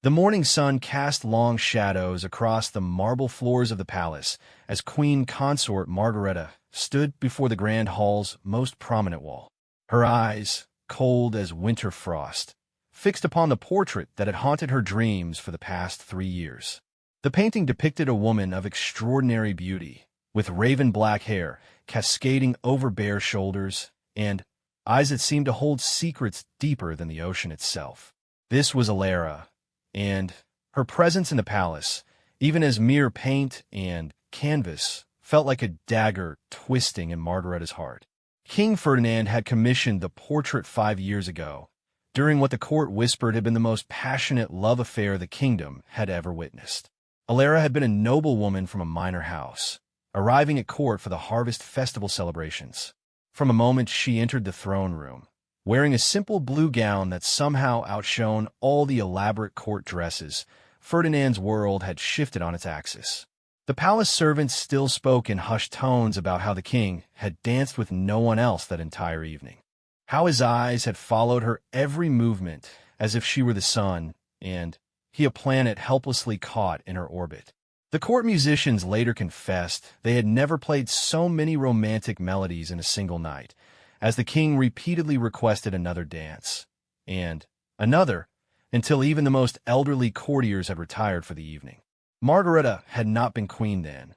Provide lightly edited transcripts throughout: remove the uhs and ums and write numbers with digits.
The morning sun cast long shadows across the marble floors of the palace as Queen Consort Margareta stood before the grand hall's most prominent wall. Her eyes, cold as winter frost, fixed upon the portrait that had haunted her dreams for the past 3 years. The painting depicted a woman of extraordinary beauty, with raven-black hair cascading over bare shoulders and eyes that seemed to hold secrets deeper than the ocean itself. This was Elara, and her presence in the palace, even as mere paint and canvas, felt like a dagger twisting in Margareta's heart. King Ferdinand had commissioned the portrait 5 years ago, during what the court whispered had been the most passionate love affair the kingdom had ever witnessed. Elara had been a noblewoman from a minor house, arriving at court for the harvest festival celebrations. From the moment she entered the throne room, wearing a simple blue gown that somehow outshone all the elaborate court dresses, Ferdinand's world had shifted on its axis. The palace servants still spoke in hushed tones about how the king had danced with no one else that entire evening, how his eyes had followed her every movement as if she were the sun, and he a planet helplessly caught in her orbit. The court musicians later confessed they had never played so many romantic melodies in a single night, as the king repeatedly requested another dance, and another, until even the most elderly courtiers had retired for the evening. Margareta had not been queen then.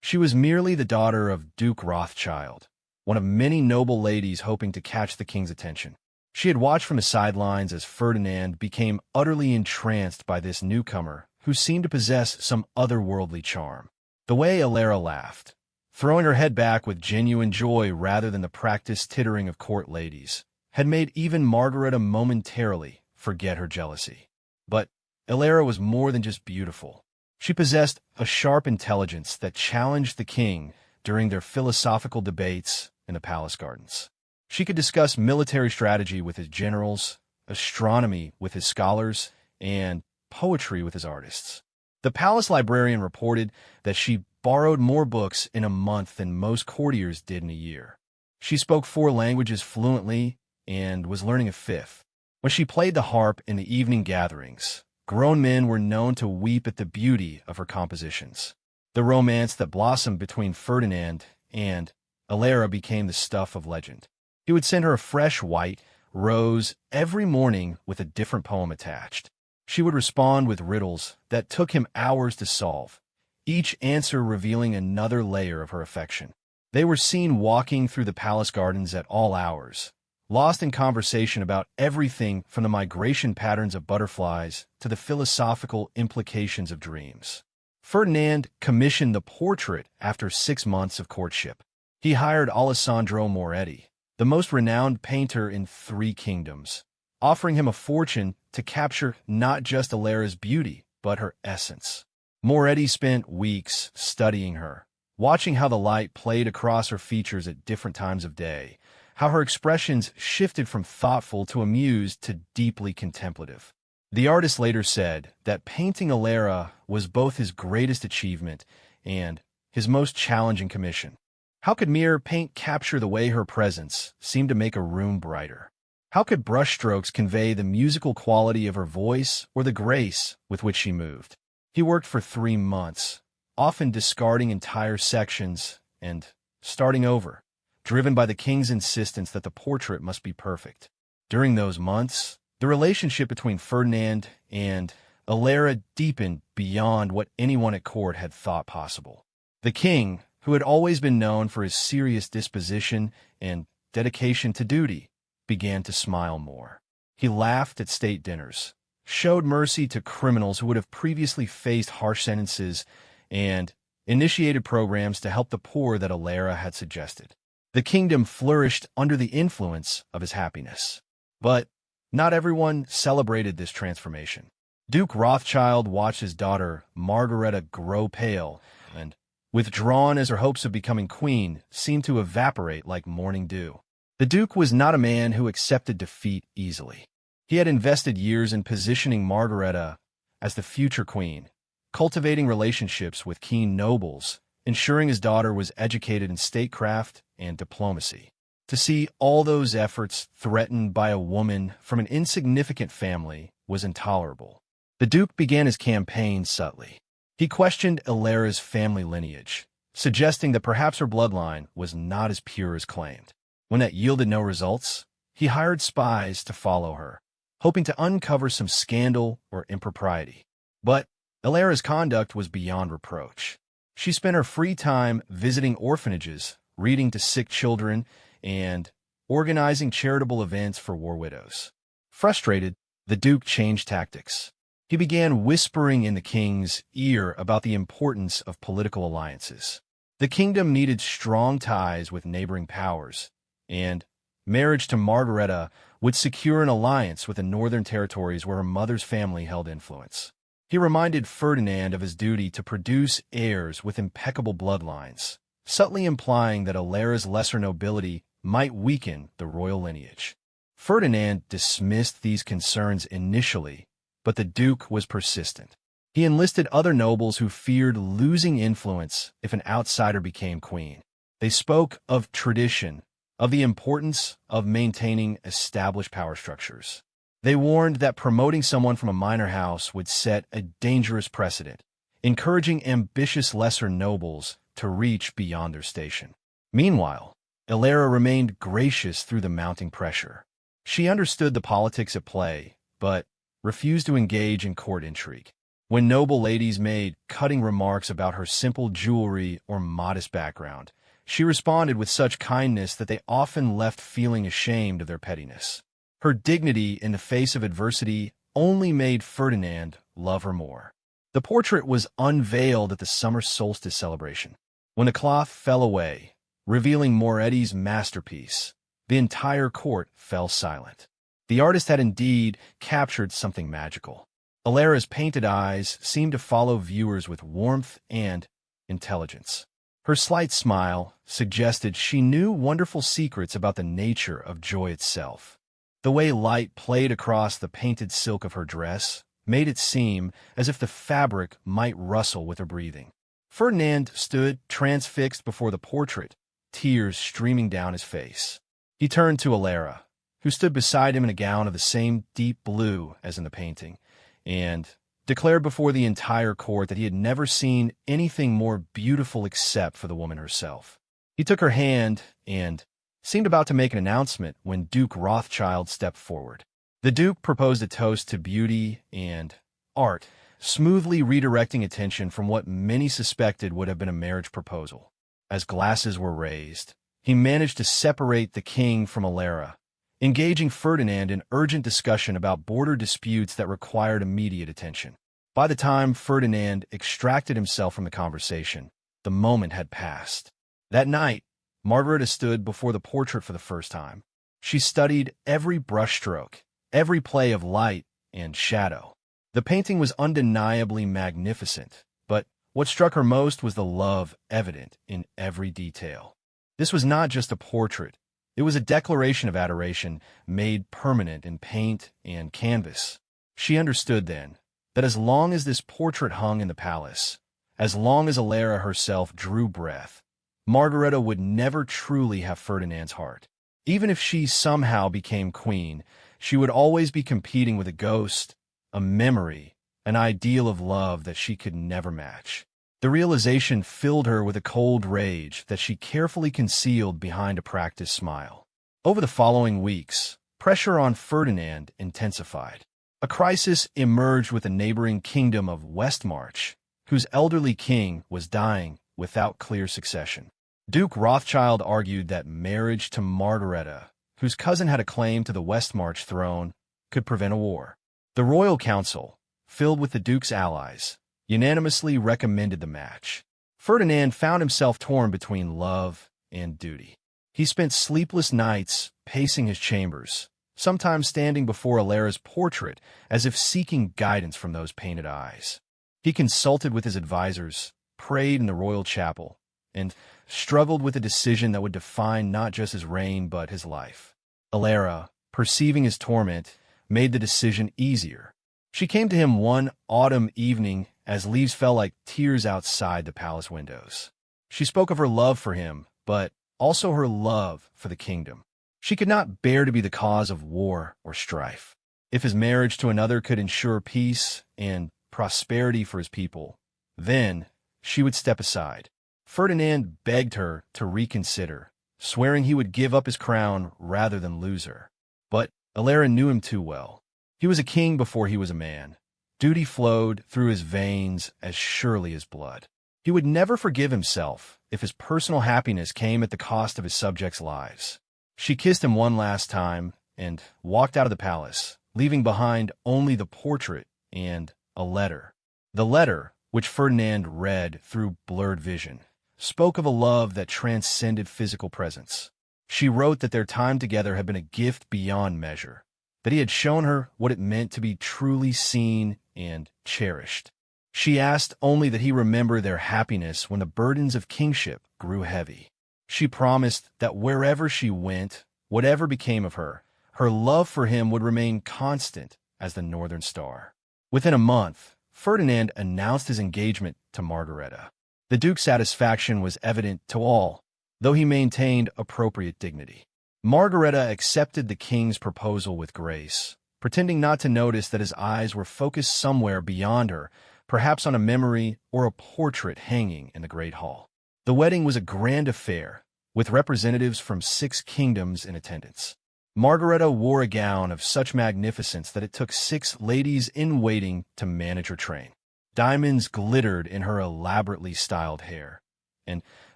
She was merely the daughter of Duke Rothschild, one of many noble ladies hoping to catch the king's attention. She had watched from the sidelines as Ferdinand became utterly entranced by this newcomer who seemed to possess some otherworldly charm. The way Elara laughed, throwing her head back with genuine joy rather than the practiced tittering of court ladies, had made even Margareta momentarily forget her jealousy. But Elara was more than just beautiful. She possessed a sharp intelligence that challenged the king during their philosophical debates in the palace gardens. She could discuss military strategy with his generals, astronomy with his scholars, and poetry with his artists. The palace librarian reported that she borrowed more books in a month than most courtiers did in a year. She spoke 4 languages fluently and was learning a 5th. When she played the harp in the evening gatherings, grown men were known to weep at the beauty of her compositions. The romance that blossomed between Ferdinand and Elara became the stuff of legend. He would send her a fresh white rose every morning with a different poem attached. She would respond with riddles that took him hours to solve, each answer revealing another layer of her affection. They were seen walking through the palace gardens at all hours, lost in conversation about everything from the migration patterns of butterflies to the philosophical implications of dreams. Ferdinand commissioned the portrait after 6 months of courtship. He hired Alessandro Moretti, the most renowned painter in 3 kingdoms, offering him a fortune to capture not just Elara's beauty, but her essence. Moretti spent weeks studying her, watching how the light played across her features at different times of day, how her expressions shifted from thoughtful to amused to deeply contemplative. The artist later said that painting Elara was both his greatest achievement and his most challenging commission. How could mere paint capture the way her presence seemed to make a room brighter? How could brushstrokes convey the musical quality of her voice or the grace with which she moved? He worked for 3 months, often discarding entire sections and starting over, driven by the king's insistence that the portrait must be perfect. During those months, the relationship between Ferdinand and Elara deepened beyond what anyone at court had thought possible. The king, who had always been known for his serious disposition and dedication to duty, began to smile more. He laughed at state dinners, showed mercy to criminals who would have previously faced harsh sentences, and initiated programs to help the poor that Elara had suggested. The kingdom flourished under the influence of his happiness. But not everyone celebrated this transformation. Duke Rothschild watched his daughter Margareta grow pale and, withdrawn as her hopes of becoming queen seemed to evaporate like morning dew. The Duke was not a man who accepted defeat easily. He had invested years in positioning Margareta as the future queen, cultivating relationships with keen nobles, ensuring his daughter was educated in statecraft and diplomacy. To see all those efforts threatened by a woman from an insignificant family was intolerable. The Duke began his campaign subtly. He questioned Elara's family lineage, suggesting that perhaps her bloodline was not as pure as claimed. When that yielded no results, he hired spies to follow her, hoping to uncover some scandal or impropriety. But Elara's conduct was beyond reproach. She spent her free time visiting orphanages, reading to sick children, and organizing charitable events for war widows. Frustrated, the Duke changed tactics. He began whispering in the king's ear about the importance of political alliances. The kingdom needed strong ties with neighboring powers, and marriage to Margareta would secure an alliance with the northern territories where her mother's family held influence. He reminded Ferdinand of his duty to produce heirs with impeccable bloodlines, subtly implying that Elara's lesser nobility might weaken the royal lineage. Ferdinand dismissed these concerns initially, but the Duke was persistent. He enlisted other nobles who feared losing influence if an outsider became queen. They spoke of tradition, of the importance of maintaining established power structures. They warned that promoting someone from a minor house would set a dangerous precedent, encouraging ambitious lesser nobles to reach beyond their station. Meanwhile, Elara remained gracious through the mounting pressure. She understood the politics at play, but refused to engage in court intrigue. When noble ladies made cutting remarks about her simple jewelry or modest background, she responded with such kindness that they often left feeling ashamed of their pettiness. Her dignity in the face of adversity only made Ferdinand love her more. The portrait was unveiled at the summer solstice celebration. When the cloth fell away, revealing Moretti's masterpiece, the entire court fell silent. The artist had indeed captured something magical. Elara's painted eyes seemed to follow viewers with warmth and intelligence. Her slight smile suggested she knew wonderful secrets about the nature of joy itself. The way light played across the painted silk of her dress made it seem as if the fabric might rustle with her breathing. Ferdinand stood transfixed before the portrait, tears streaming down his face. He turned to Elara, who stood beside him in a gown of the same deep blue as in the painting, and declared before the entire court that he had never seen anything more beautiful except for the woman herself. He took her hand and seemed about to make an announcement when Duke Rothschild stepped forward. The Duke proposed a toast to beauty and art, smoothly redirecting attention from what many suspected would have been a marriage proposal. As glasses were raised, he managed to separate the king from Elara, engaging Ferdinand in urgent discussion about border disputes that required immediate attention. By the time Ferdinand extracted himself from the conversation, the moment had passed. That night, Margareta stood before the portrait for the first time. She studied every brushstroke, every play of light and shadow. The painting was undeniably magnificent, but what struck her most was the love evident in every detail. This was not just a portrait. It was a declaration of adoration made permanent in paint and canvas. She understood then that as long as this portrait hung in the palace, as long as Elara herself drew breath, Margareta would never truly have Ferdinand's heart. Even if she somehow became queen, she would always be competing with a ghost, a memory, an ideal of love that she could never match. The realization filled her with a cold rage that she carefully concealed behind a practiced smile. Over the following weeks, pressure on Ferdinand intensified. A crisis emerged with the neighboring kingdom of Westmarch, whose elderly king was dying without clear succession. Duke Rothschild argued that marriage to Margareta, whose cousin had a claim to the Westmarch throne, could prevent a war. The royal council, filled with the duke's allies, unanimously recommended the match. Ferdinand found himself torn between love and duty. He spent sleepless nights pacing his chambers, sometimes standing before Elara's portrait as if seeking guidance from those painted eyes. He consulted with his advisors, prayed in the royal chapel, and struggled with a decision that would define not just his reign but his life. Elara, perceiving his torment, made the decision easier. She came to him one autumn evening as leaves fell like tears outside the palace windows. She spoke of her love for him, but also her love for the kingdom. She could not bear to be the cause of war or strife. If his marriage to another could ensure peace and prosperity for his people, then she would step aside. Ferdinand begged her to reconsider, swearing he would give up his crown rather than lose her. But Elara knew him too well. He was a king before he was a man. Duty flowed through his veins as surely as blood. He would never forgive himself if his personal happiness came at the cost of his subjects' lives. She kissed him one last time and walked out of the palace, leaving behind only the portrait and a letter. The letter, which Ferdinand read through blurred vision, spoke of a love that transcended physical presence. She wrote that their time together had been a gift beyond measure, that he had shown her what it meant to be truly seen and cherished. She asked only that he remember their happiness when the burdens of kingship grew heavy. She promised that wherever she went, whatever became of her, her love for him would remain constant as the northern star. Within a month, Ferdinand announced his engagement to Margareta. The Duke's satisfaction was evident to all, though he maintained appropriate dignity. Margareta accepted the king's proposal with grace, pretending not to notice that his eyes were focused somewhere beyond her, perhaps on a memory or a portrait hanging in the Great Hall. The wedding was a grand affair, with representatives from 6 kingdoms in attendance. Margareta wore a gown of such magnificence that it took 6 ladies-in-waiting to manage her train. Diamonds glittered in her elaborately styled hair, and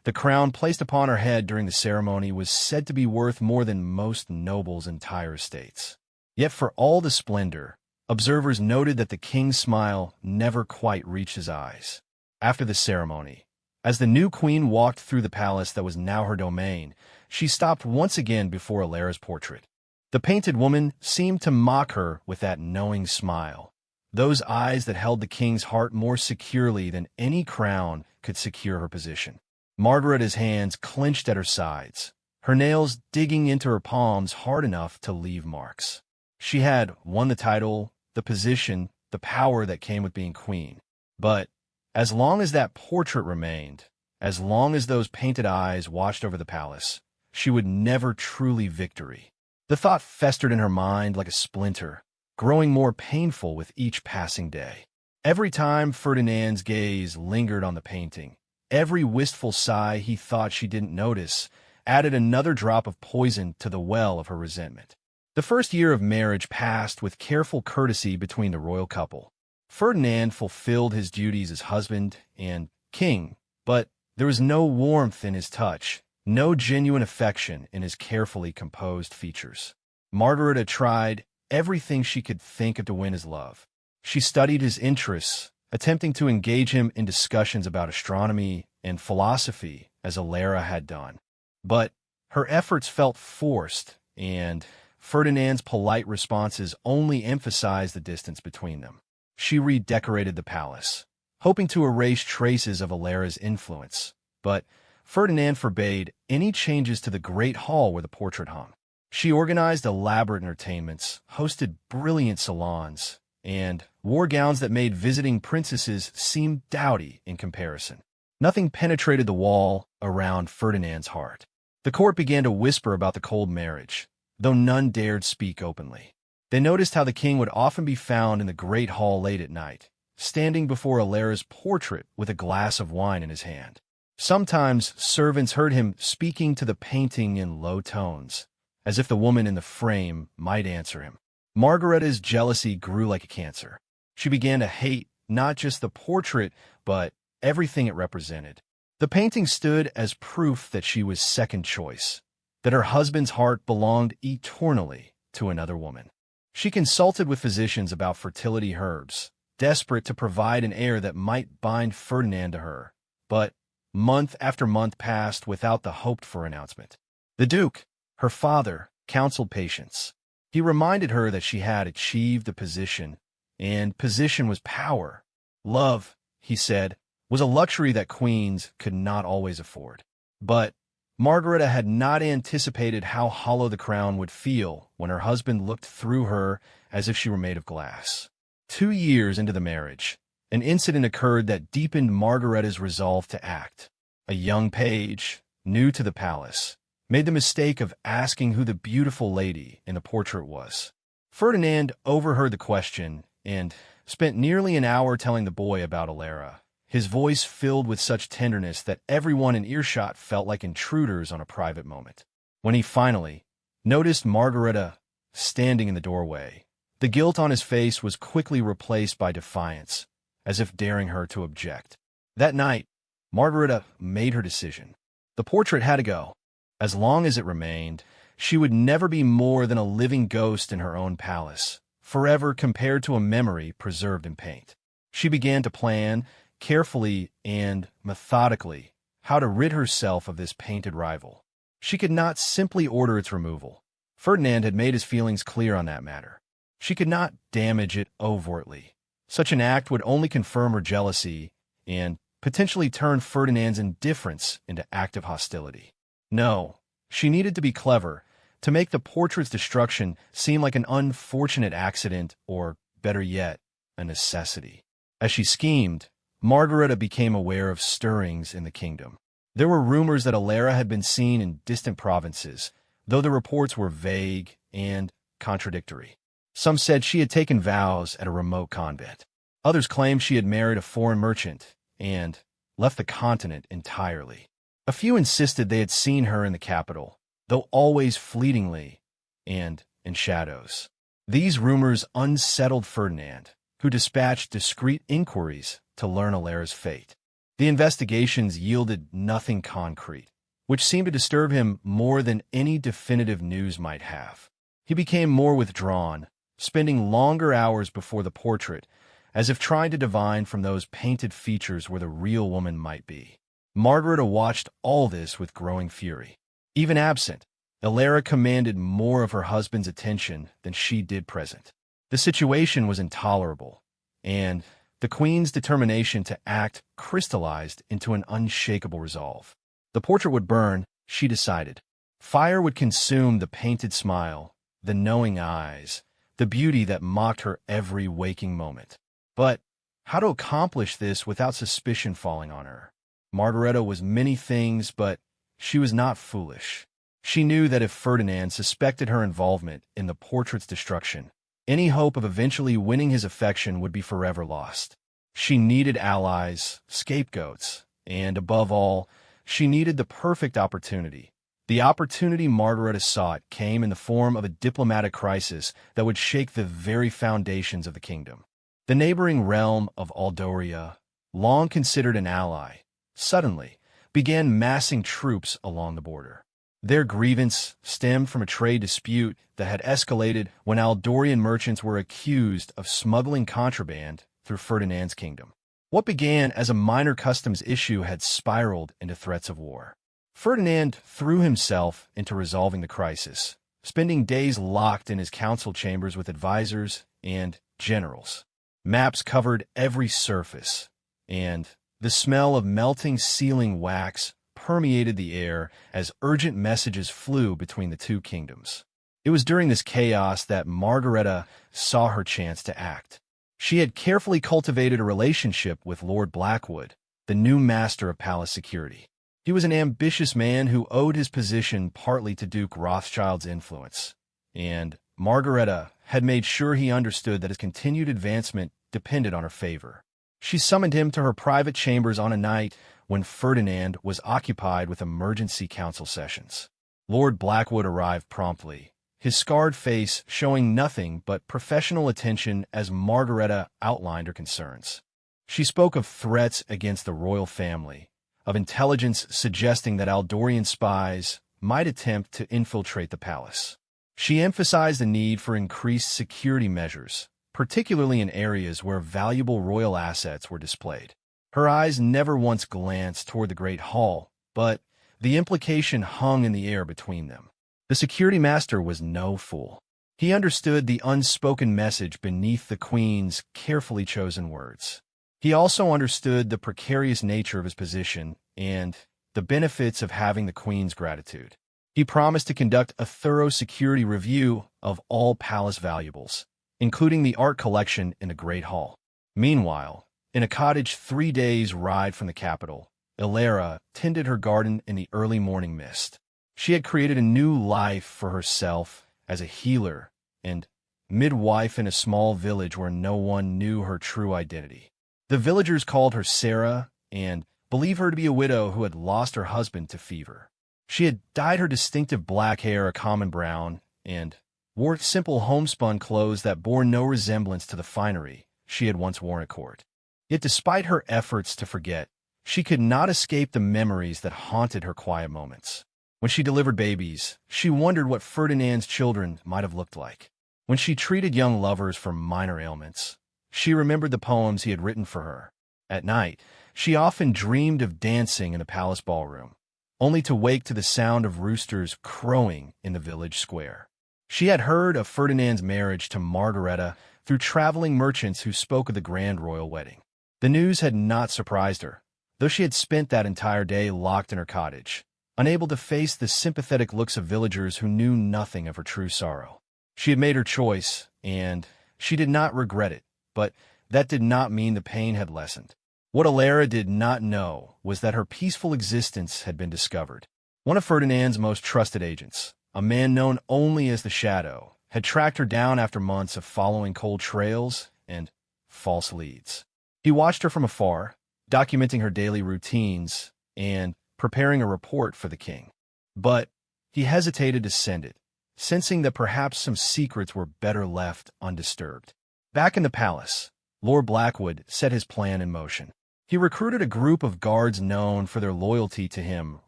the crown placed upon her head during the ceremony was said to be worth more than most nobles' entire estates. Yet for all the splendor, observers noted that the king's smile never quite reached his eyes. After the ceremony, as the new queen walked through the palace that was now her domain, she stopped once again before Elara's portrait. The painted woman seemed to mock her with that knowing smile, those eyes that held the king's heart more securely than any crown could secure her position. Margareta's hands clenched at her sides, her nails digging into her palms hard enough to leave marks. She had won the title, the position, the power that came with being queen. But as long as that portrait remained, as long as those painted eyes watched over the palace, she would never truly victory. The thought festered in her mind like a splinter, growing more painful with each passing day. Every time Ferdinand's gaze lingered on the painting, every wistful sigh he thought she didn't notice added another drop of poison to the well of her resentment. The first year of marriage passed with careful courtesy between the royal couple. Ferdinand fulfilled his duties as husband and king, but there was no warmth in his touch, no genuine affection in his carefully composed features. Margareta tried everything she could think of to win his love. She studied his interests, attempting to engage him in discussions about astronomy and philosophy, as Elara had done. But her efforts felt forced, and Ferdinand's polite responses only emphasized the distance between them. She redecorated the palace, hoping to erase traces of Elara's influence, but Ferdinand forbade any changes to the great hall where the portrait hung. She organized elaborate entertainments, hosted brilliant salons, and wore gowns that made visiting princesses seem dowdy in comparison. Nothing penetrated the wall around Ferdinand's heart. The court began to whisper about the cold marriage, though none dared speak openly. They noticed how the king would often be found in the great hall late at night, standing before Elara's portrait with a glass of wine in his hand. Sometimes servants heard him speaking to the painting in low tones, as if the woman in the frame might answer him. Margareta's jealousy grew like a cancer. She began to hate not just the portrait, but everything it represented. The painting stood as proof that she was second choice, that her husband's heart belonged eternally to another woman. She consulted with physicians about fertility herbs, desperate to provide an heir that might bind Ferdinand to her. But month after month passed without the hoped-for announcement. The Duke, her father, counseled patience. He reminded her that she had achieved a position, and position was power. Love, he said, was a luxury that queens could not always afford. But Margareta had not anticipated how hollow the crown would feel when her husband looked through her as if she were made of glass. 2 years into the marriage, an incident occurred that deepened Margareta's resolve to act. A young page, new to the palace, made the mistake of asking who the beautiful lady in the portrait was. Ferdinand overheard the question and spent nearly an hour telling the boy about Elara, his voice filled with such tenderness that everyone in earshot felt like intruders on a private moment. When he finally noticed Margareta standing in the doorway, the guilt on his face was quickly replaced by defiance, as if daring her to object. That night, Margareta made her decision. The portrait had to go. As long as it remained, she would never be more than a living ghost in her own palace, forever compared to a memory preserved in paint. She began to plan, carefully and methodically, how to rid herself of this painted rival. She could not simply order its removal. Ferdinand had made his feelings clear on that matter. She could not damage it overtly. Such an act would only confirm her jealousy and potentially turn Ferdinand's indifference into active hostility. No, she needed to be clever, to make the portrait's destruction seem like an unfortunate accident or, better yet, a necessity. As she schemed, Margareta became aware of stirrings in the kingdom. There were rumors that Elara had been seen in distant provinces, though the reports were vague and contradictory. Some said she had taken vows at a remote convent. Others claimed she had married a foreign merchant and left the continent entirely. A few insisted they had seen her in the capital, though always fleetingly and in shadows. These rumors unsettled Ferdinand, who dispatched discreet inquiries to learn Elara's fate. The investigations yielded nothing concrete, which seemed to disturb him more than any definitive news might have. He became more withdrawn, spending longer hours before the portrait, as if trying to divine from those painted features where the real woman might be. Margareta watched all this with growing fury. Even absent, Elara commanded more of her husband's attention than she did present. The situation was intolerable, and the queen's determination to act crystallized into an unshakable resolve. The portrait would burn, she decided. Fire would consume the painted smile, the knowing eyes, the beauty that mocked her every waking moment. But how to accomplish this without suspicion falling on her? Margareta was many things, but she was not foolish. She knew that if Ferdinand suspected her involvement in the portrait's destruction, any hope of eventually winning his affection would be forever lost. She needed allies, scapegoats, and above all, she needed the perfect opportunity. The opportunity Margareta sought came in the form of a diplomatic crisis that would shake the very foundations of the kingdom. The neighboring realm of Aldoria, long considered an ally, suddenly began massing troops along the border. Their grievance stemmed from a trade dispute that had escalated when Aldorian merchants were accused of smuggling contraband through Ferdinand's kingdom. What began as a minor customs issue had spiraled into threats of war. Ferdinand threw himself into resolving the crisis, spending days locked in his council chambers with advisors and generals. Maps covered every surface, and the smell of melting sealing wax permeated the air as urgent messages flew between the two kingdoms. It was during this chaos that Margareta saw her chance to act. She had carefully cultivated a relationship with Lord Blackwood, the new master of palace security. He was an ambitious man who owed his position partly to Duke Rothschild's influence, and Margareta had made sure he understood that his continued advancement depended on her favor. She summoned him to her private chambers on a night when Ferdinand was occupied with emergency council sessions. Lord Blackwood arrived promptly, his scarred face showing nothing but professional attention as Margareta outlined her concerns. She spoke of threats against the royal family, of intelligence suggesting that Aldorian spies might attempt to infiltrate the palace. She emphasized the need for increased security measures, particularly in areas where valuable royal assets were displayed. Her eyes never once glanced toward the Great Hall, but the implication hung in the air between them. The security master was no fool. He understood the unspoken message beneath the Queen's carefully chosen words. He also understood the precarious nature of his position and the benefits of having the Queen's gratitude. He promised to conduct a thorough security review of all palace valuables, including the art collection in the Great Hall. Meanwhile, in a cottage 3 days' ride from the capital, Elara tended her garden in the early morning mist. She had created a new life for herself as a healer and midwife in a small village where no one knew her true identity. The villagers called her Sarah and believed her to be a widow who had lost her husband to fever. She had dyed her distinctive black hair a common brown and wore simple homespun clothes that bore no resemblance to the finery she had once worn at court. Yet despite her efforts to forget, she could not escape the memories that haunted her quiet moments. When she delivered babies, she wondered what Ferdinand's children might have looked like. When she treated young lovers for minor ailments, she remembered the poems he had written for her. At night, she often dreamed of dancing in the palace ballroom, only to wake to the sound of roosters crowing in the village square. She had heard of Ferdinand's marriage to Margareta through traveling merchants who spoke of the grand royal wedding. The news had not surprised her, though she had spent that entire day locked in her cottage, unable to face the sympathetic looks of villagers who knew nothing of her true sorrow. She had made her choice, and she did not regret it, but that did not mean the pain had lessened. What Elara did not know was that her peaceful existence had been discovered. One of Ferdinand's most trusted agents, a man known only as the Shadow, had tracked her down after months of following cold trails and false leads. He watched her from afar, documenting her daily routines and preparing a report for the king. But he hesitated to send it, sensing that perhaps some secrets were better left undisturbed. Back in the palace, Lord Blackwood set his plan in motion. He recruited a group of guards known for their loyalty to him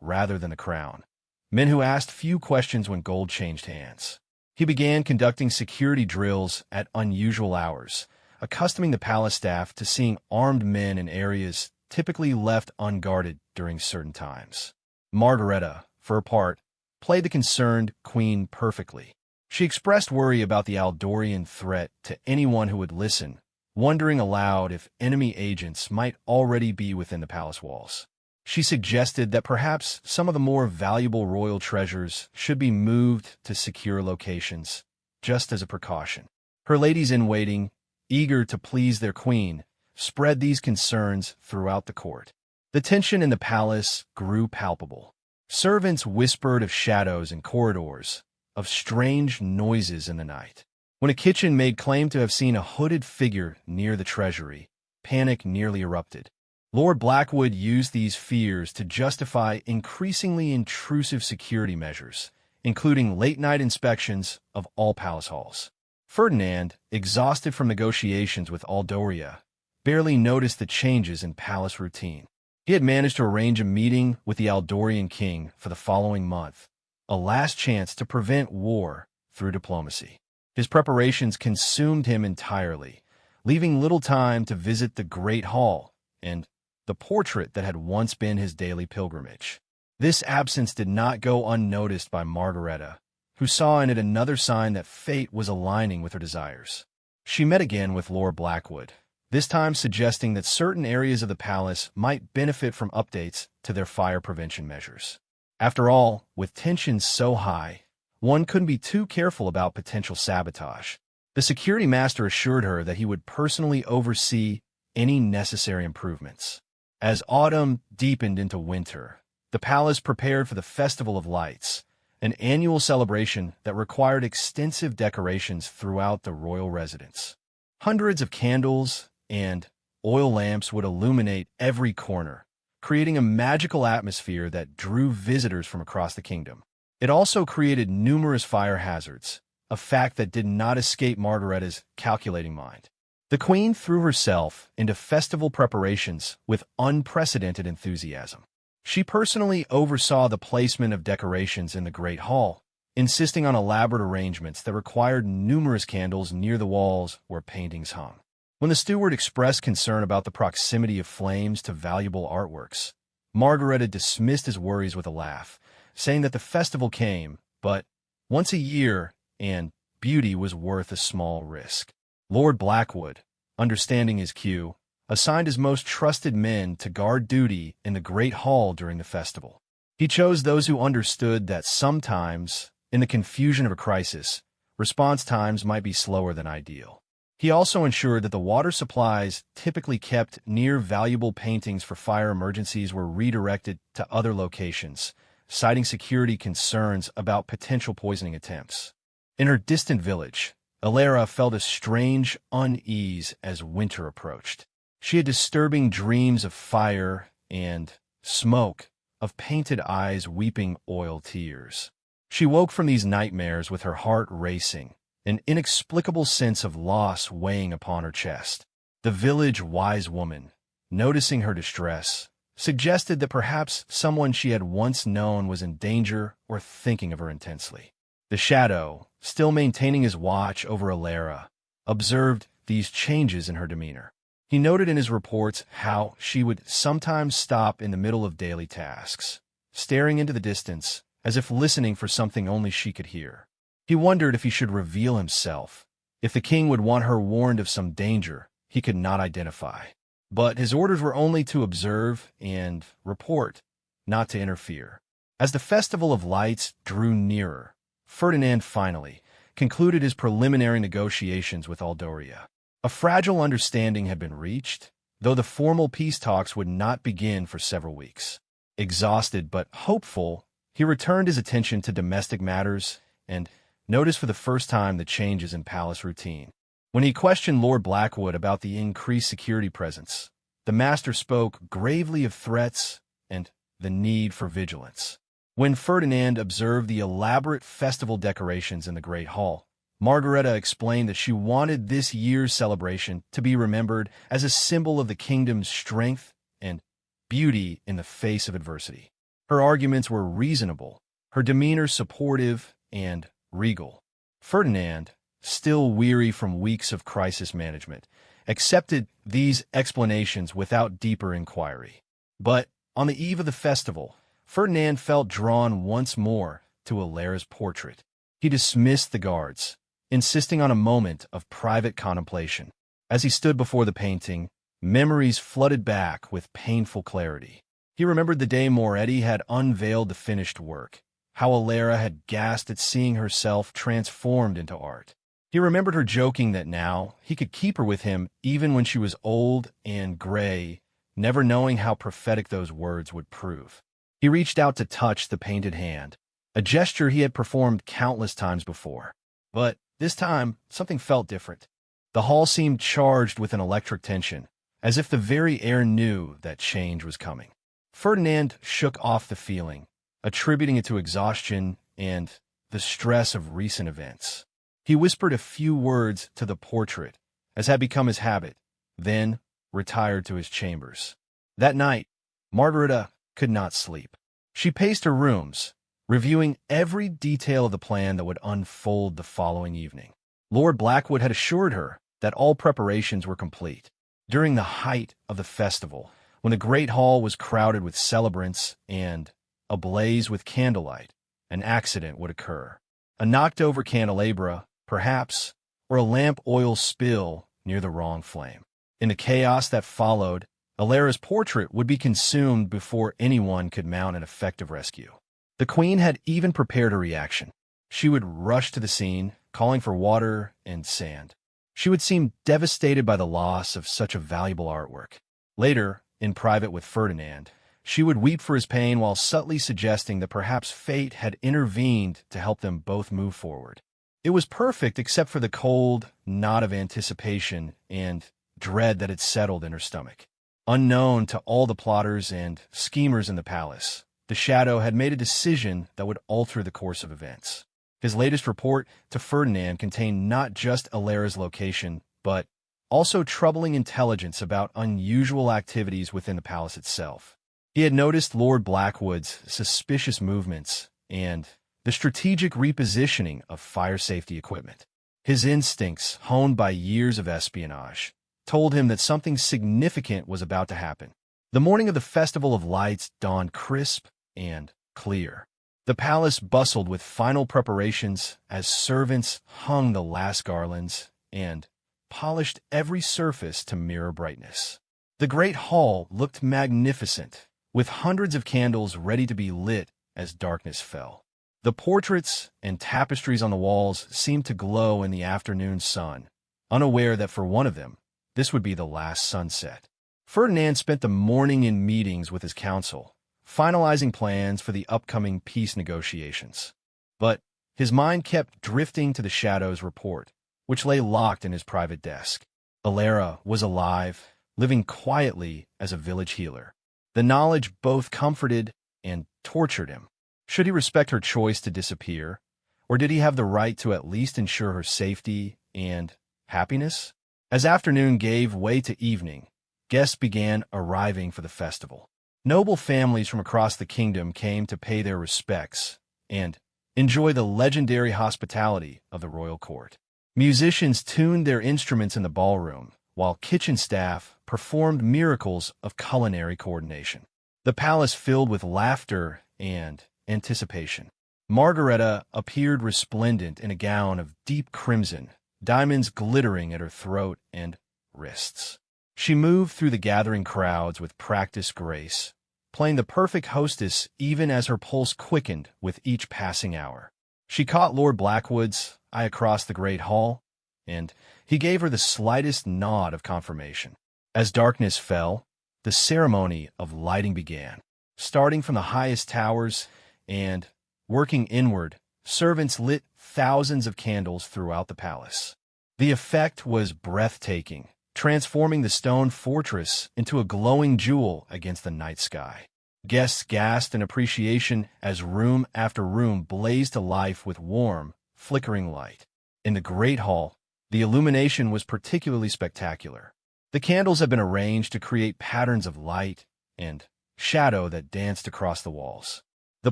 rather than the crown, men who asked few questions when gold changed hands. He began conducting security drills at unusual hours, accustoming the palace staff to seeing armed men in areas typically left unguarded during certain times. Margareta, for her part, played the concerned queen perfectly. She expressed worry about the Aldorian threat to anyone who would listen, wondering aloud if enemy agents might already be within the palace walls. She suggested that perhaps some of the more valuable royal treasures should be moved to secure locations, just as a precaution. Her ladies-in-waiting, eager to please their queen, spread these concerns throughout the court. The tension in the palace grew palpable. Servants whispered of shadows in corridors, of strange noises in the night. When a kitchen maid claimed to have seen a hooded figure near the treasury, panic nearly erupted. Lord Blackwood used these fears to justify increasingly intrusive security measures, including late-night inspections of all palace halls. Ferdinand, exhausted from negotiations with Aldoria, barely noticed the changes in palace routine. He had managed to arrange a meeting with the Aldorian king for the following month, a last chance to prevent war through diplomacy. His preparations consumed him entirely, leaving little time to visit the Great Hall and the portrait that had once been his daily pilgrimage. This absence did not go unnoticed by Margareta, who saw in it another sign that fate was aligning with her desires. She met again with Lord Blackwood, this time suggesting that certain areas of the palace might benefit from updates to their fire prevention measures. After all, with tensions so high, one couldn't be too careful about potential sabotage. The security master assured her that he would personally oversee any necessary improvements. As autumn deepened into winter, the palace prepared for the Festival of Lights, an annual celebration that required extensive decorations throughout the royal residence. Hundreds of candles and oil lamps would illuminate every corner, creating a magical atmosphere that drew visitors from across the kingdom. It also created numerous fire hazards, a fact that did not escape Margareta's calculating mind. The queen threw herself into festival preparations with unprecedented enthusiasm. She personally oversaw the placement of decorations in the Great Hall, insisting on elaborate arrangements that required numerous candles near the walls where paintings hung. When the steward expressed concern about the proximity of flames to valuable artworks, Margareta dismissed his worries with a laugh, saying that the festival came, but once a year, and beauty was worth a small risk. Lord Blackwood, understanding his cue, assigned his most trusted men to guard duty in the Great Hall during the festival. He chose those who understood that sometimes, in the confusion of a crisis, response times might be slower than ideal. He also ensured that the water supplies typically kept near valuable paintings for fire emergencies were redirected to other locations, citing security concerns about potential poisoning attempts. In her distant village, Elara felt a strange unease as winter approached. She had disturbing dreams of fire and smoke, of painted eyes weeping oil tears. She woke from these nightmares with her heart racing, an inexplicable sense of loss weighing upon her chest. The village wise woman, noticing her distress, suggested that perhaps someone she had once known was in danger or thinking of her intensely. The shadow, still maintaining his watch over Elara, observed these changes in her demeanor. He noted in his reports how she would sometimes stop in the middle of daily tasks, staring into the distance as if listening for something only she could hear. He wondered if he should reveal himself, if the king would want her warned of some danger he could not identify. But his orders were only to observe and report, not to interfere. As the Festival of Lights drew nearer, Ferdinand finally concluded his preliminary negotiations with Aldoria. A fragile understanding had been reached, though the formal peace talks would not begin for several weeks. Exhausted but hopeful, he returned his attention to domestic matters and noticed for the first time the changes in palace routine. When he questioned Lord Blackwood about the increased security presence, the master spoke gravely of threats and the need for vigilance. When Ferdinand observed the elaborate festival decorations in the Great Hall, Margareta explained that she wanted this year's celebration to be remembered as a symbol of the kingdom's strength and beauty in the face of adversity. Her arguments were reasonable, her demeanor supportive and regal. Ferdinand, still weary from weeks of crisis management, accepted these explanations without deeper inquiry. But on the eve of the festival, Ferdinand felt drawn once more to Elara's portrait. He dismissed the guards, insisting on a moment of private contemplation. As he stood before the painting, memories flooded back with painful clarity. He remembered the day Moretti had unveiled the finished work, how Elara had gasped at seeing herself transformed into art. He remembered her joking that now he could keep her with him even when she was old and gray, never knowing how prophetic those words would prove. He reached out to touch the painted hand, a gesture he had performed countless times before. But this time, something felt different. The hall seemed charged with an electric tension, as if the very air knew that change was coming. Ferdinand shook off the feeling, attributing it to exhaustion and the stress of recent events. He whispered a few words to the portrait, as had become his habit, then retired to his chambers. That night, Margareta could not sleep. She paced her rooms, reviewing every detail of the plan that would unfold the following evening. Lord Blackwood had assured her that all preparations were complete. During the height of the festival, when the great hall was crowded with celebrants and ablaze with candlelight, an accident would occur. A knocked-over candelabra, perhaps, or a lamp oil spill near the wrong flame. In the chaos that followed, Elara's portrait would be consumed before anyone could mount an effective rescue. The queen had even prepared a reaction. She would rush to the scene, calling for water and sand. She would seem devastated by the loss of such a valuable artwork. Later, in private with Ferdinand, she would weep for his pain while subtly suggesting that perhaps fate had intervened to help them both move forward. It was perfect except for the cold knot of anticipation and dread that had settled in her stomach. Unknown to all the plotters and schemers in the palace, the Shadow had made a decision that would alter the course of events. His latest report to Ferdinand contained not just Elara's location, but also troubling intelligence about unusual activities within the palace itself. He had noticed Lord Blackwood's suspicious movements and the strategic repositioning of fire safety equipment. His instincts, honed by years of espionage, told him that something significant was about to happen. The morning of the Festival of Lights dawned crisp and clear. The palace bustled with final preparations as servants hung the last garlands and polished every surface to mirror brightness. The great hall looked magnificent, with hundreds of candles ready to be lit as darkness fell. The portraits and tapestries on the walls seemed to glow in the afternoon sun, unaware that for one of them, this would be the last sunset. Ferdinand spent the morning in meetings with his council, finalizing plans for the upcoming peace negotiations. But his mind kept drifting to the Shadow's report, which lay locked in his private desk. Elara was alive, living quietly as a village healer. The knowledge both comforted and tortured him. Should he respect her choice to disappear, or did he have the right to at least ensure her safety and happiness? As afternoon gave way to evening, guests began arriving for the festival. Noble families from across the kingdom came to pay their respects and enjoy the legendary hospitality of the royal court. Musicians tuned their instruments in the ballroom, while kitchen staff performed miracles of culinary coordination. The palace filled with laughter and anticipation. Margareta appeared resplendent in a gown of deep crimson, diamonds glittering at her throat and wrists. She moved through the gathering crowds with practiced grace, playing the perfect hostess even as her pulse quickened with each passing hour. She caught Lord Blackwood's eye across the great hall, and he gave her the slightest nod of confirmation. As darkness fell, the ceremony of lighting began. Starting from the highest towers and working inward, servants lit thousands of candles throughout the palace. The effect was breathtaking, transforming the stone fortress into a glowing jewel against the night sky. Guests gasped in appreciation as room after room blazed to life with warm, flickering light. In the great hall, the illumination was particularly spectacular. The candles had been arranged to create patterns of light and shadow that danced across the walls. The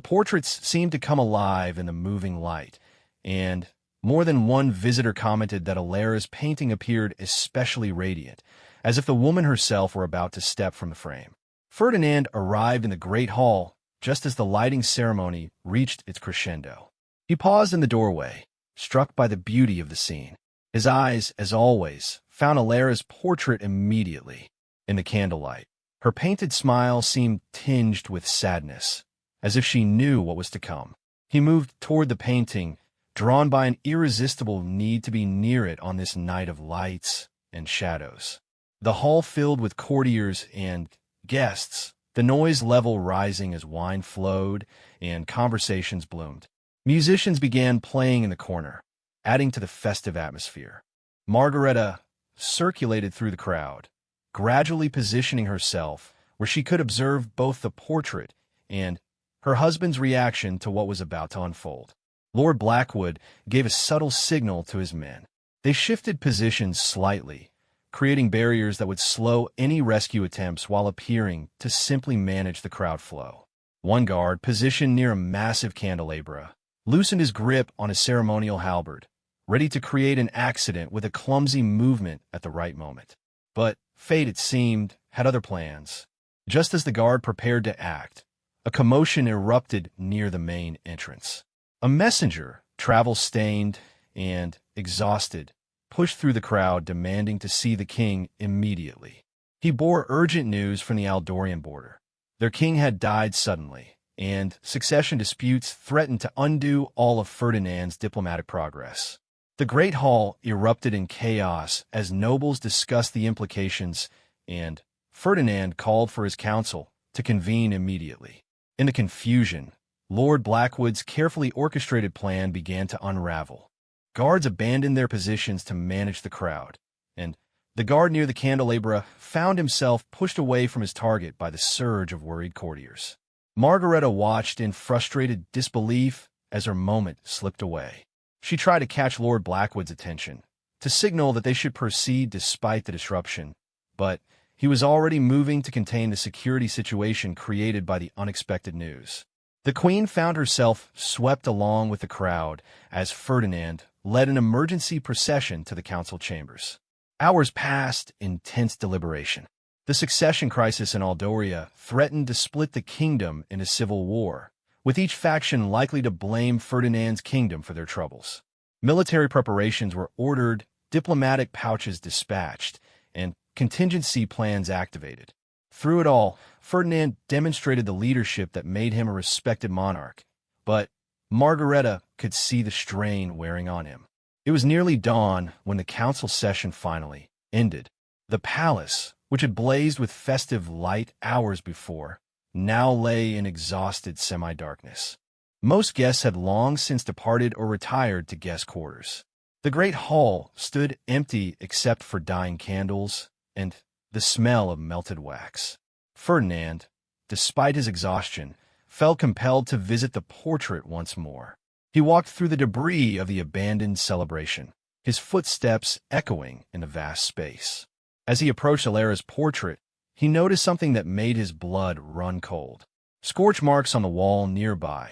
portraits seemed to come alive in the moving light, and more than one visitor commented that Elara's painting appeared especially radiant, as if the woman herself were about to step from the frame. Ferdinand arrived in the great hall just as the lighting ceremony reached its crescendo. He paused in the doorway, struck by the beauty of the scene. His eyes, as always, found Elara's portrait immediately. In the candlelight, her painted smile seemed tinged with sadness, as if she knew what was to come. He moved toward the painting, drawn by an irresistible need to be near it on this night of lights and shadows. The hall filled with courtiers and guests, the noise level rising as wine flowed and conversations bloomed. Musicians began playing in the corner, adding to the festive atmosphere. Margareta circulated through the crowd, gradually positioning herself where she could observe both the portrait and her husband's reaction to what was about to unfold. Lord Blackwood gave a subtle signal to his men. They shifted positions slightly, creating barriers that would slow any rescue attempts while appearing to simply manage the crowd flow. One guard, positioned near a massive candelabra, loosened his grip on his ceremonial halberd, ready to create an accident with a clumsy movement at the right moment. But fate, it seemed, had other plans. Just as the guard prepared to act, a commotion erupted near the main entrance. A messenger, travel-stained and exhausted, pushed through the crowd demanding to see the king immediately. He bore urgent news from the Aldorian border. Their king had died suddenly, and succession disputes threatened to undo all of Ferdinand's diplomatic progress. The Great Hall erupted in chaos as nobles discussed the implications, and Ferdinand called for his council to convene immediately. In the confusion, Lord Blackwood's carefully orchestrated plan began to unravel. Guards abandoned their positions to manage the crowd, and the guard near the candelabra found himself pushed away from his target by the surge of worried courtiers. Margareta watched in frustrated disbelief as her moment slipped away. She tried to catch Lord Blackwood's attention, to signal that they should proceed despite the disruption, but he was already moving to contain the security situation created by the unexpected news. The Queen found herself swept along with the crowd as Ferdinand led an emergency procession to the council chambers. Hours passed in tense deliberation. The succession crisis in Aldoria threatened to split the kingdom in a civil war, with each faction likely to blame Ferdinand's kingdom for their troubles. Military preparations were ordered, diplomatic pouches dispatched, and contingency plans activated. Through it all, Ferdinand demonstrated the leadership that made him a respected monarch, but Margareta could see the strain wearing on him. It was nearly dawn when the council session finally ended. The palace, which had blazed with festive light hours before, now lay in exhausted semi-darkness. Most guests had long since departed or retired to guest quarters. The The great hall stood empty except for dying candles and the smell of melted wax. Ferdinand, despite his exhaustion, felt compelled to visit the portrait once more. He walked through the debris of the abandoned celebration, his footsteps echoing in the vast space. As he approached Elara's portrait, he noticed something that made his blood run cold. Scorch marks on the wall nearby,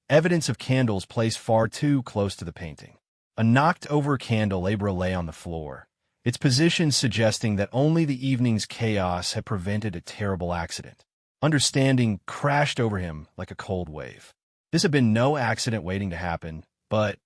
evidence of candles placed far too close to the painting. A knocked-over candelabra lay on the floor, its position suggesting that only the evening's chaos had prevented a terrible accident. Understanding crashed over him like a cold wave. This had been no accident waiting to happen, but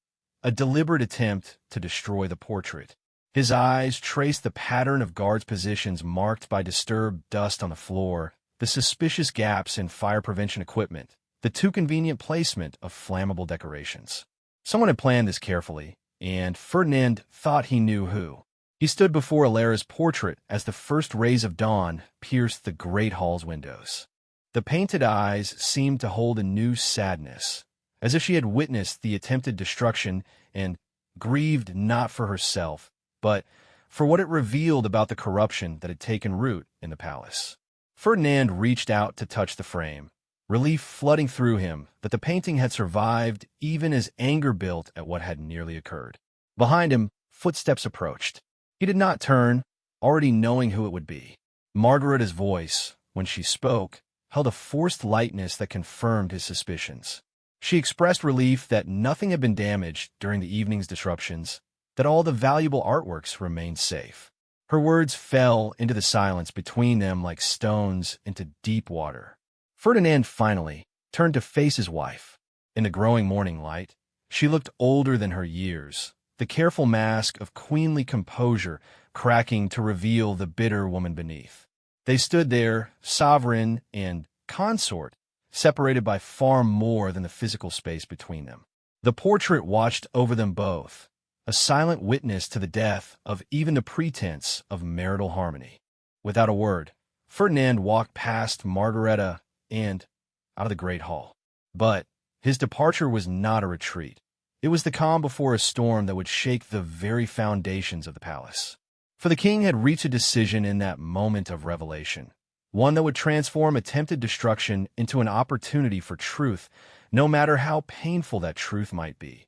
a deliberate attempt to destroy the portrait. His eyes traced the pattern of guards' positions marked by disturbed dust on the floor, the suspicious gaps in fire prevention equipment, the too convenient placement of flammable decorations. Someone had planned this carefully, and Ferdinand thought he knew who. He stood before Elara's portrait as the first rays of dawn pierced the great hall's windows. The painted eyes seemed to hold a new sadness, as if she had witnessed the attempted destruction and grieved not for herself, but for what it revealed about the corruption that had taken root in the palace. Ferdinand reached out to touch the frame, relief flooding through him that the painting had survived even as anger built at what had nearly occurred. Behind him, footsteps approached. He did not turn, already knowing who it would be. Margaretta's voice, when she spoke, held a forced lightness that confirmed his suspicions. She expressed relief that nothing had been damaged during the evening's disruptions, that all the valuable artworks remained safe. Her words fell into the silence between them like stones into deep water. Ferdinand finally turned to face his wife. In the growing morning light, she looked older than her years, the careful mask of queenly composure cracking to reveal the bitter woman beneath. They stood there, sovereign and consort, separated by far more than the physical space between them. The portrait watched over them both, a silent witness to the death of even the pretense of marital harmony. Without a word, Ferdinand walked past Margareta and out of the great hall. But his departure was not a retreat. It was the calm before a storm that would shake the very foundations of the palace. For the king had reached a decision in that moment of revelation, one that would transform attempted destruction into an opportunity for truth, no matter how painful that truth might be.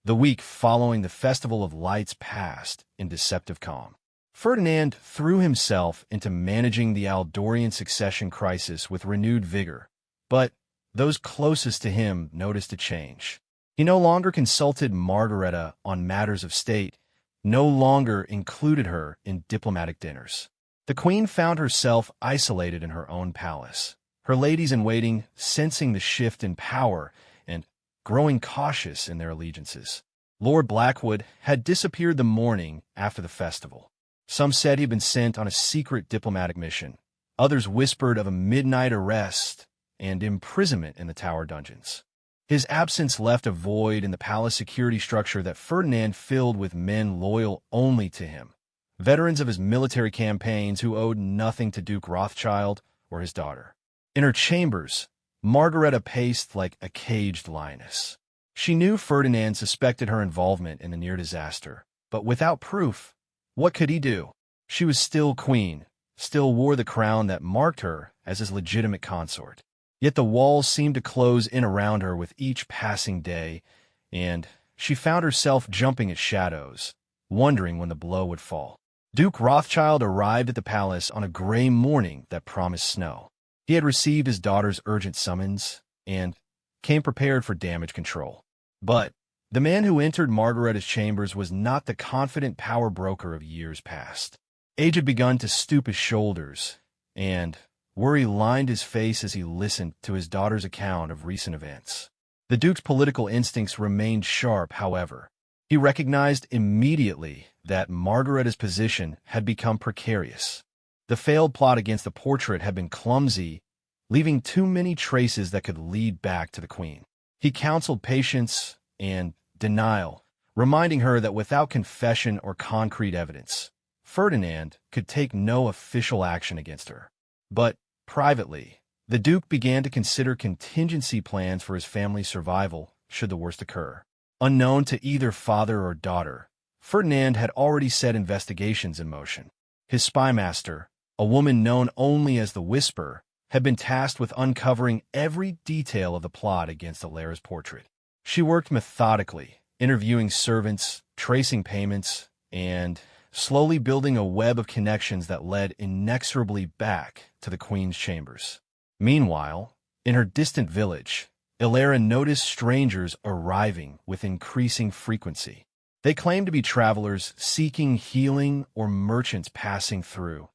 The week following the Festival of Lights passed in deceptive calm. Ferdinand threw himself into managing the Aldorian succession crisis with renewed vigor, but those closest to him noticed a change. He no longer consulted Margareta on matters of state, no longer included her in diplomatic dinners. The queen found herself isolated in her own palace, her ladies-in-waiting sensing the shift in power and growing cautious in their allegiances. Lord Blackwood had disappeared the morning after the festival. Some said he'd been sent on a secret diplomatic mission. Others whispered of a midnight arrest and imprisonment in the Tower dungeons. His absence left a void in the palace security structure that Ferdinand filled with men loyal only to him, veterans of his military campaigns who owed nothing to Duke Rothschild or his daughter. In her chambers, Margareta paced like a caged lioness. She knew Ferdinand suspected her involvement in the near disaster, but without proof, what could he do? She was still queen, still wore the crown that marked her as his legitimate consort. Yet the walls seemed to close in around her with each passing day, and she found herself jumping at shadows, wondering when the blow would fall. Duke Rothschild arrived at the palace on a gray morning that promised snow. He had received his daughter's urgent summons and came prepared for damage control. But the man who entered Margareta's chambers was not the confident power broker of years past. Age had begun to stoop his shoulders, and worry lined his face as he listened to his daughter's account of recent events. The Duke's political instincts remained sharp, however. He recognized immediately that Margareta's position had become precarious. The failed plot against the portrait had been clumsy, leaving too many traces that could lead back to the queen. He counseled patience and denial, reminding her that without confession or concrete evidence, Ferdinand could take no official action against her. But privately, the Duke began to consider contingency plans for his family's survival should the worst occur. Unknown to either father or daughter, Ferdinand had already set investigations in motion. His spymaster, a woman known only as the Whisper, had been tasked with uncovering every detail of the plot against Elara's portrait. She worked methodically, interviewing servants, tracing payments, and slowly building a web of connections that led inexorably back to the queen's chambers. Meanwhile, in her distant village, Elara noticed strangers arriving with increasing frequency. They claimed to be travelers seeking healing or merchants passing through,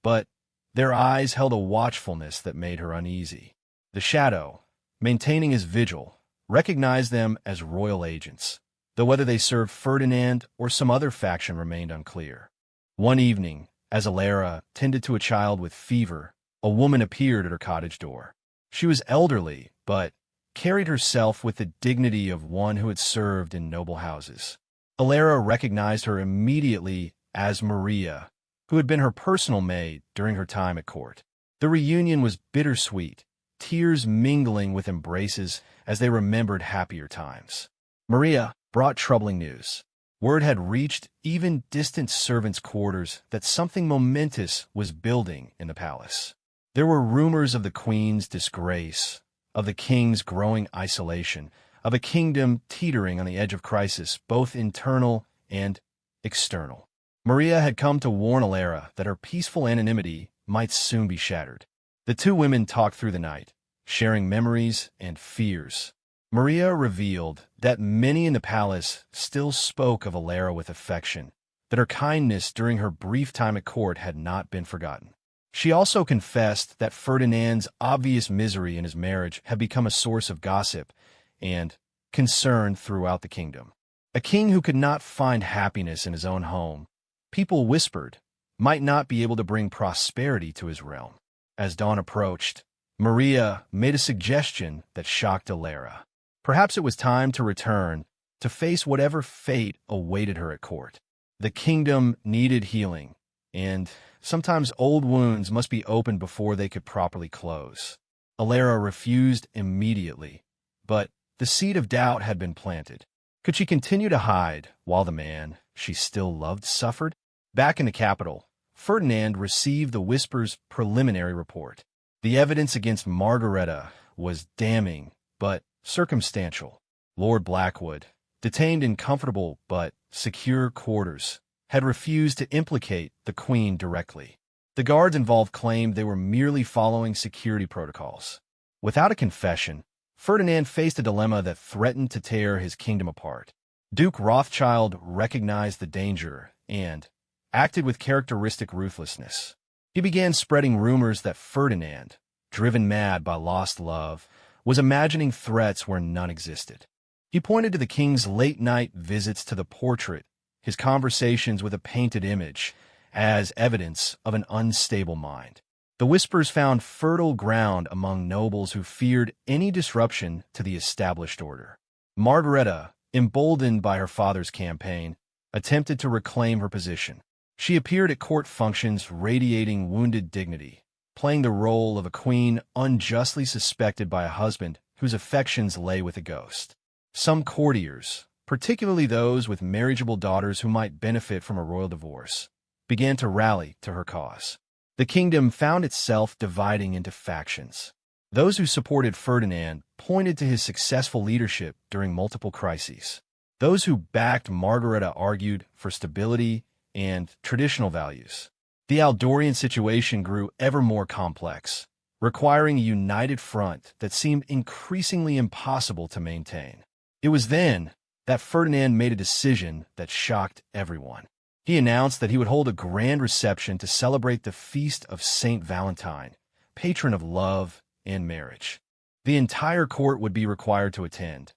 but their eyes held a watchfulness that made her uneasy. The Shadow, maintaining his vigil, recognized them as royal agents, though whether they served Ferdinand or some other faction remained unclear. One evening, as Elara tended to a child with fever, a woman appeared at her cottage door. She was elderly, but carried herself with the dignity of one who had served in noble houses. Elara recognized her immediately as Maria, who had been her personal maid during her time at court. The reunion was bittersweet, tears mingling with embraces as they remembered happier times. Maria brought troubling news. Word had reached even distant servants' quarters that something momentous was building in the palace. There were rumors of the queen's disgrace, of the king's growing isolation, of a kingdom teetering on the edge of crisis, both internal and external. Maria had come to warn Elara that her peaceful anonymity might soon be shattered. The two women talked through the night, sharing memories and fears. Maria revealed that many in the palace still spoke of Elara with affection, that her kindness during her brief time at court had not been forgotten. She also confessed that Ferdinand's obvious misery in his marriage had become a source of gossip and concern throughout the kingdom. A king who could not find happiness in his own home, people whispered, might not be able to bring prosperity to his realm. As dawn approached, Maria made a suggestion that shocked Elara. Perhaps it was time to return, to face whatever fate awaited her at court. The kingdom needed healing, and sometimes old wounds must be opened before they could properly close. Elara refused immediately, but the seed of doubt had been planted. Could she continue to hide while the man she still loved suffered? Back in the capital, Ferdinand received the Whisper's preliminary report. The evidence against Margareta was damning, but circumstantial. Lord Blackwood, detained in comfortable but secure quarters, had refused to implicate the Queen directly. The guards involved claimed they were merely following security protocols. Without a confession, Ferdinand faced a dilemma that threatened to tear his kingdom apart. Duke Rothschild recognized the danger and acted with characteristic ruthlessness. He began spreading rumors that Ferdinand, driven mad by lost love, was imagining threats where none existed. He pointed to the king's late-night visits to the portrait, his conversations with a painted image, as evidence of an unstable mind. The Whispers found fertile ground among nobles who feared any disruption to the established order. Margareta, emboldened by her father's campaign, attempted to reclaim her position. She appeared at court functions radiating wounded dignity, playing the role of a queen unjustly suspected by a husband whose affections lay with a ghost. Some courtiers, particularly those with marriageable daughters who might benefit from a royal divorce, began to rally to her cause. The kingdom found itself dividing into factions. Those who supported Ferdinand pointed to his successful leadership during multiple crises. Those who backed Margareta argued for stability and traditional values. The Aldorian situation grew ever more complex, requiring a united front that seemed increasingly impossible to maintain. It was then that Ferdinand made a decision that shocked everyone. He announced that he would hold a grand reception to celebrate the feast of Saint Valentine, patron of love and marriage. The entire court would be required to attend,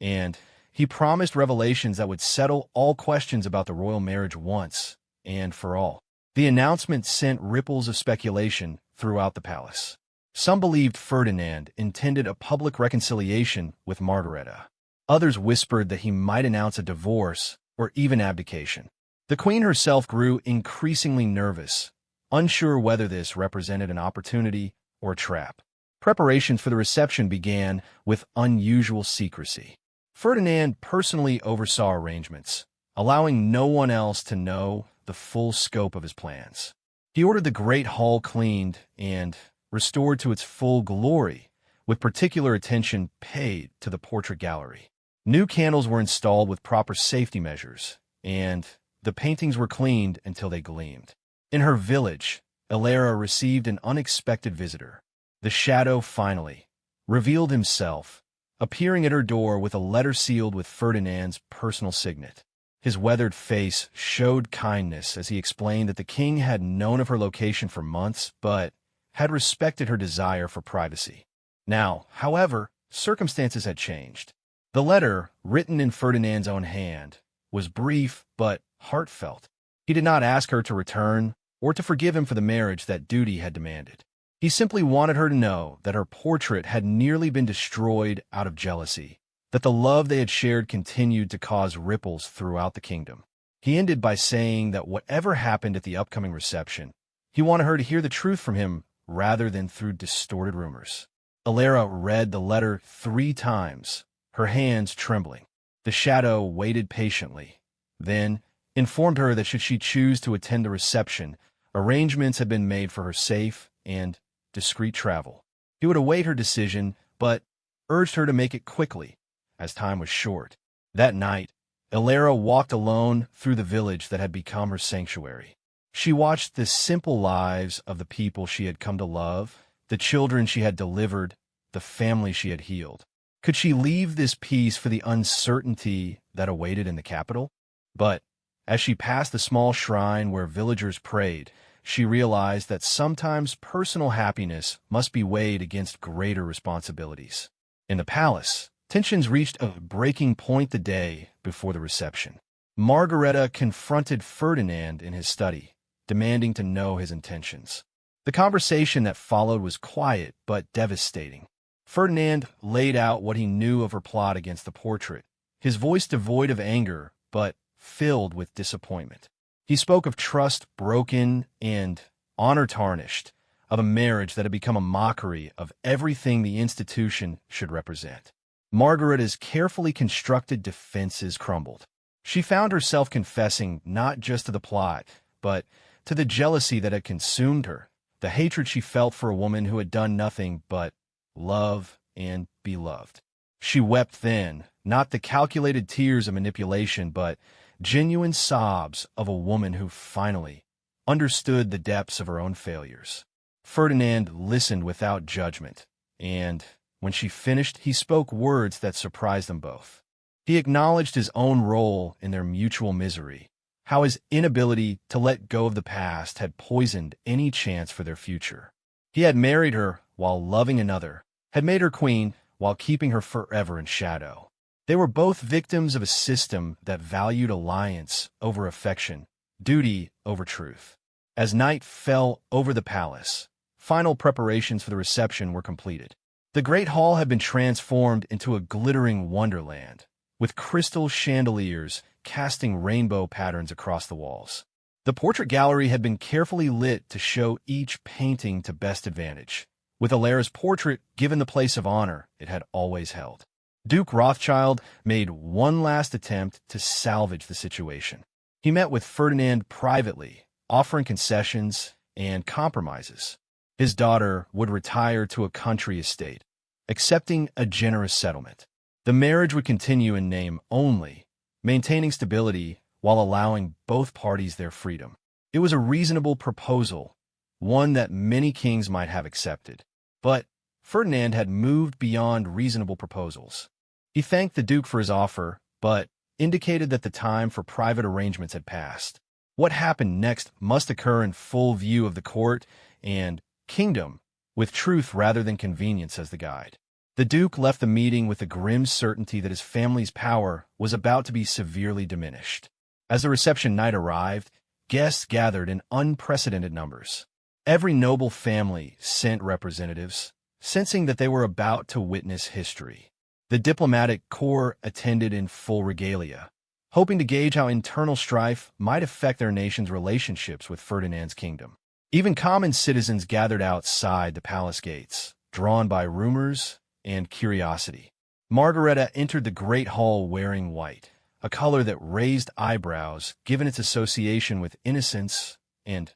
and he promised revelations that would settle all questions about the royal marriage once and for all. The announcement sent ripples of speculation throughout the palace. Some believed Ferdinand intended a public reconciliation with Margareta. Others whispered that he might announce a divorce or even abdication. The queen herself grew increasingly nervous, unsure whether this represented an opportunity or a trap. Preparations for the reception began with unusual secrecy. Ferdinand personally oversaw arrangements, allowing no one else to know the full scope of his plans. He ordered the great hall cleaned and restored to its full glory, with particular attention paid to the portrait gallery. New candles were installed with proper safety measures, and the paintings were cleaned until they gleamed. In her village, Elara received an unexpected visitor. The shadow finally revealed himself, appearing at her door with a letter sealed with Ferdinand's personal signet. His weathered face showed kindness as he explained that the king had known of her location for months, but had respected her desire for privacy. Now, however, circumstances had changed. The letter, written in Ferdinand's own hand, was brief but heartfelt. He did not ask her to return or to forgive him for the marriage that duty had demanded. He simply wanted her to know that her portrait had nearly been destroyed out of jealousy, that the love they had shared continued to cause ripples throughout the kingdom. He ended by saying that whatever happened at the upcoming reception, he wanted her to hear the truth from him rather than through distorted rumors. Elara read the letter 3 times, her hands trembling. The shadow waited patiently, then informed her that should she choose to attend the reception, arrangements had been made for her safe and discreet travel. He would await her decision, but urged her to make it quickly, as time was short. That night, Elara walked alone through the village that had become her sanctuary. She watched the simple lives of the people she had come to love, the children she had delivered, the family she had healed. Could she leave this peace for the uncertainty that awaited in the capital? But as she passed the small shrine where villagers prayed, she realized that sometimes personal happiness must be weighed against greater responsibilities. In the palace, tensions reached a breaking point the day before the reception. Margareta confronted Ferdinand in his study, demanding to know his intentions. The conversation that followed was quiet but devastating. Ferdinand laid out what he knew of her plot against the portrait, his voice devoid of anger but filled with disappointment. He spoke of trust broken and honor tarnished, of a marriage that had become a mockery of everything the institution should represent. Margareta's carefully constructed defenses crumbled. She found herself confessing not just to the plot, but to the jealousy that had consumed her, the hatred she felt for a woman who had done nothing but love and be loved. She wept then, not the calculated tears of manipulation, but genuine sobs of a woman who finally understood the depths of her own failures. Ferdinand listened without judgment, and when she finished, he spoke words that surprised them both. He acknowledged his own role in their mutual misery, how his inability to let go of the past had poisoned any chance for their future. He had married her while loving another, had made her queen while keeping her forever in shadow. They were both victims of a system that valued alliance over affection, duty over truth. As night fell over the palace, final preparations for the reception were completed. The great hall had been transformed into a glittering wonderland, with crystal chandeliers casting rainbow patterns across the walls. The portrait gallery had been carefully lit to show each painting to best advantage, with Elara's portrait given the place of honor it had always held. Duke Rothschild made one last attempt to salvage the situation. He met with Ferdinand privately, offering concessions and compromises. His daughter would retire to a country estate, accepting a generous settlement. The marriage would continue in name only, maintaining stability while allowing both parties their freedom. It was a reasonable proposal, one that many kings might have accepted. But Ferdinand had moved beyond reasonable proposals. He thanked the Duke for his offer, but indicated that the time for private arrangements had passed. What happened next must occur in full view of the court and kingdom, with truth rather than convenience as the guide. The Duke left the meeting with the grim certainty that his family's power was about to be severely diminished. As the reception night arrived, guests gathered in unprecedented numbers. Every noble family sent representatives, sensing that they were about to witness history. The diplomatic corps attended in full regalia, hoping to gauge how internal strife might affect their nation's relationships with Ferdinand's kingdom. Even common citizens gathered outside the palace gates, drawn by rumors and curiosity. Margareta entered the great hall wearing white, a color that raised eyebrows given its association with innocence and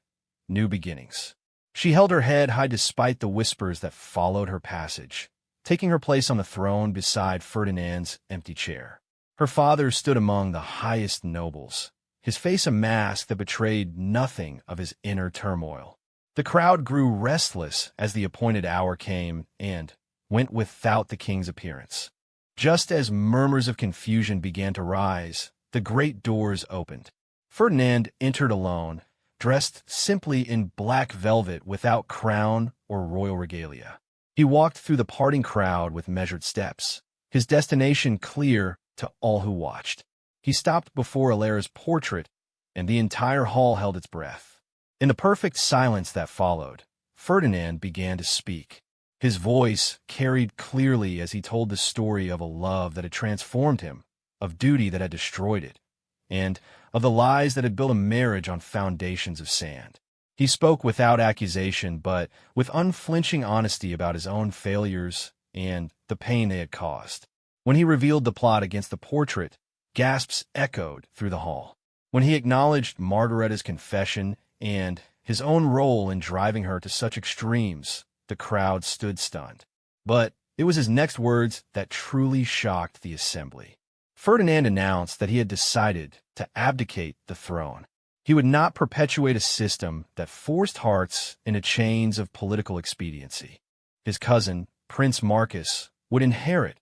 new beginnings. She held her head high despite the whispers that followed her passage, taking her place on the throne beside Ferdinand's empty chair. Her father stood among the highest nobles, his face a mask that betrayed nothing of his inner turmoil. The crowd grew restless as the appointed hour came and went without the king's appearance. Just as murmurs of confusion began to rise, the great doors opened. Ferdinand entered alone, dressed simply in black velvet without crown or royal regalia. He walked through the parting crowd with measured steps, his destination clear to all who watched. He stopped before Elara's portrait, and the entire hall held its breath. In the perfect silence that followed, Ferdinand began to speak. His voice carried clearly as he told the story of a love that had transformed him, of duty that had destroyed it, and of the lies that had built a marriage on foundations of sand. He spoke without accusation, but with unflinching honesty about his own failures and the pain they had caused. When he revealed the plot against the portrait, gasps echoed through the hall. When he acknowledged Margaretta's confession and his own role in driving her to such extremes, the crowd stood stunned. But it was his next words that truly shocked the assembly. Ferdinand announced that he had decided to abdicate the throne. He would not perpetuate a system that forced hearts into chains of political expediency. His cousin, Prince Marcus, would inherit,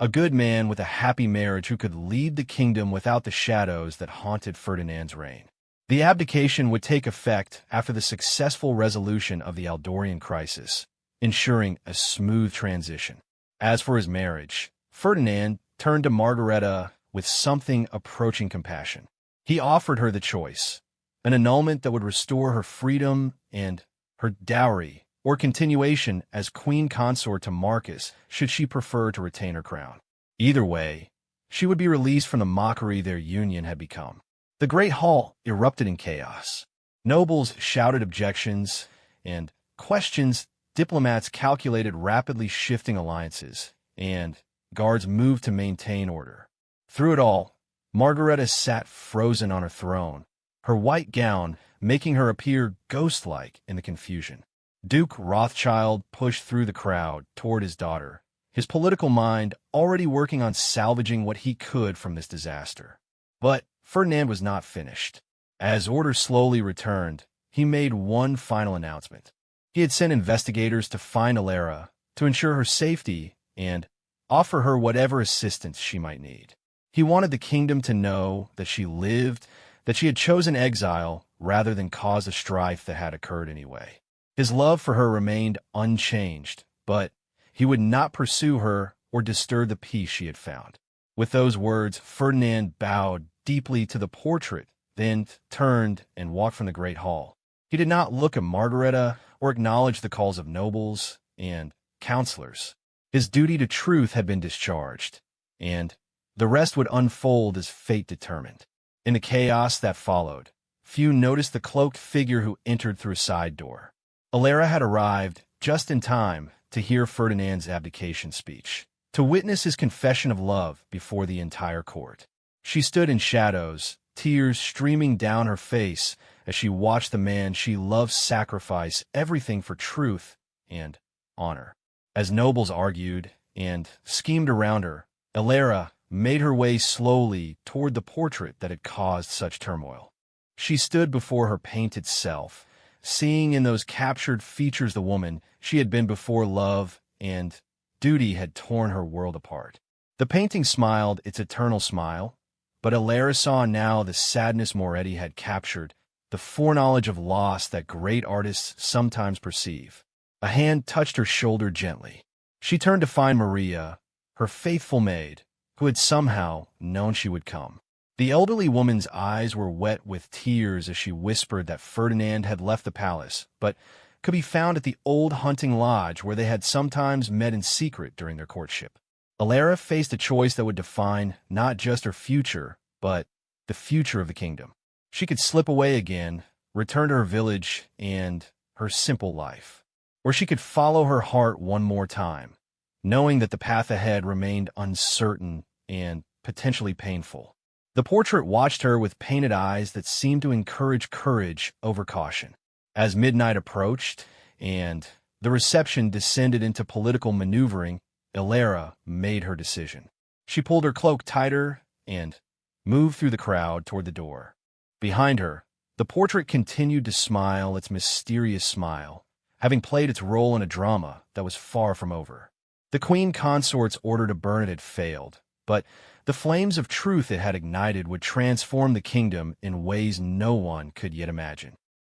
a good man with a happy marriage who could lead the kingdom without the shadows that haunted Ferdinand's reign. The abdication would take effect after the successful resolution of the Aldorian crisis, ensuring a smooth transition. As for his marriage, Ferdinand turned to Margareta with something approaching compassion. He offered her the choice, an annulment that would restore her freedom and her dowry, or continuation as queen consort to Marcus should she prefer to retain her crown. Either way, she would be released from the mockery their union had become. The great hall erupted in chaos. Nobles shouted objections and questions, diplomats calculated rapidly shifting alliances, and guards moved to maintain order. Through it all, Margareta sat frozen on her throne, her white gown making her appear ghost-like in the confusion. Duke Rothschild pushed through the crowd toward his daughter, his political mind already working on salvaging what he could from this disaster. But Ferdinand was not finished. As order slowly returned, he made one final announcement. He had sent investigators to find Elara, to ensure her safety, and offer her whatever assistance she might need. He wanted the kingdom to know that she lived, that she had chosen exile rather than cause a strife that had occurred anyway. His love for her remained unchanged, but he would not pursue her or disturb the peace she had found. With those words, Ferdinand bowed deeply to the portrait, then turned and walked from the great hall. He did not look at Margareta or acknowledge the calls of nobles and counselors. His duty to truth had been discharged, and the rest would unfold as fate determined. In the chaos that followed, few noticed the cloaked figure who entered through a side door. Elara had arrived just in time to hear Ferdinand's abdication speech, to witness his confession of love before the entire court. She stood in shadows, tears streaming down her face as she watched the man she loved sacrifice everything for truth and honor. As nobles argued and schemed around her, Elara made her way slowly toward the portrait that had caused such turmoil. She stood before her painted self, seeing in those captured features the woman she had been before love and duty had torn her world apart. The painting smiled its eternal smile, but Elara saw now the sadness Moretti had captured, the foreknowledge of loss that great artists sometimes perceive. A hand touched her shoulder gently. She turned to find Maria, her faithful maid, who had somehow known she would come. The elderly woman's eyes were wet with tears as she whispered that Ferdinand had left the palace, but could be found at the old hunting lodge where they had sometimes met in secret during their courtship. Elara faced a choice that would define not just her future, but the future of the kingdom. She could slip away again, return to her village and her simple life. Or she could follow her heart one more time, knowing that the path ahead remained uncertain and potentially painful. The portrait watched her with painted eyes that seemed to encourage courage over caution. As midnight approached and the reception descended into political maneuvering, Elara made her decision. She pulled her cloak tighter and moved through the crowd toward the door. Behind her, the portrait continued to smile its mysterious smile, having played its role in a drama that was far from over. The Queen Consort's order to burn it had failed, but the flames of truth it had ignited would transform the kingdom in ways no one could yet imagine.